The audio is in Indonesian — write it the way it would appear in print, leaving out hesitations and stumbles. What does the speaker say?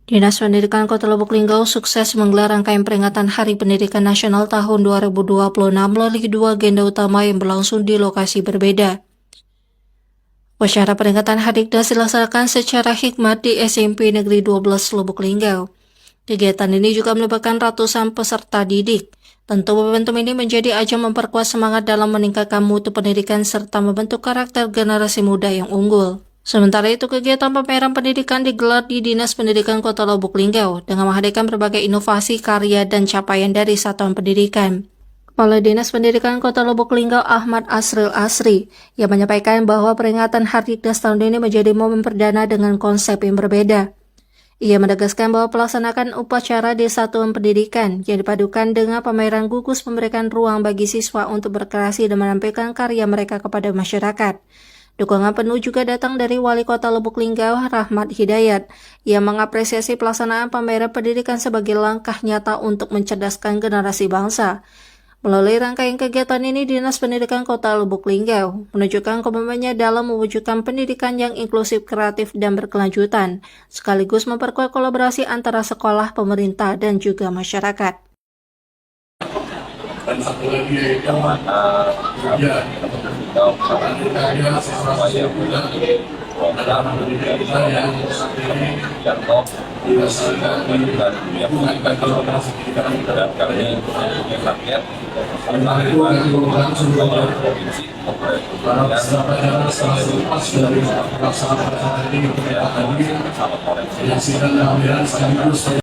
Dinas Pendidikan Kota Lubuk Linggau sukses menggelar rangkaian peringatan Hari Pendidikan Nasional tahun 2026 melalui dua agenda utama yang berlangsung di lokasi berbeda. Upacara peringatan Hari Dikdas dilaksanakan secara hikmat di SMP Negeri 12 Lubuk Linggau. Kegiatan ini juga melibatkan ratusan peserta didik. Tentu momentum ini menjadi ajang memperkuat semangat dalam meningkatkan mutu pendidikan serta membentuk karakter generasi muda yang unggul. Sementara itu, kegiatan pameran pendidikan digelar di Dinas Pendidikan Kota Lubuk Linggau dengan menghadirkan berbagai inovasi, karya, dan capaian dari satuan pendidikan. Kepala Dinas Pendidikan Kota Lubuk Linggau Ahmad Asril Asri yang menyampaikan bahwa peringatan Hari Dikdas tahun ini menjadi momen perdana dengan konsep yang berbeda. Ia menegaskan bahwa pelaksanaan upacara di satuan pendidikan yang dipadukan dengan pameran gugus memberikan ruang bagi siswa untuk berkreasi dan menampilkan karya mereka kepada masyarakat. Dukungan penuh juga datang dari Wali Kota Lubuk Linggau, Rahmat Hidayat, yang mengapresiasi pelaksanaan pameran pendidikan sebagai langkah nyata untuk mencerdaskan generasi bangsa. Melalui rangkaian kegiatan ini, Dinas Pendidikan Kota Lubuk Linggau menunjukkan komitmennya dalam mewujudkan pendidikan yang inklusif, kreatif, dan berkelanjutan, sekaligus memperkuat kolaborasi antara sekolah, pemerintah, dan juga masyarakat. Dan satu lagi yang mana ya saya punya dalam pendidikan kita yang saat ini jatuh dirasakan pendidikan dunia pendidikan dan kami punya target entah itu dari seluruh provinsi para peserta yang selalu lepas dari pelaksanaan ini yang sedang mengambil sekaligus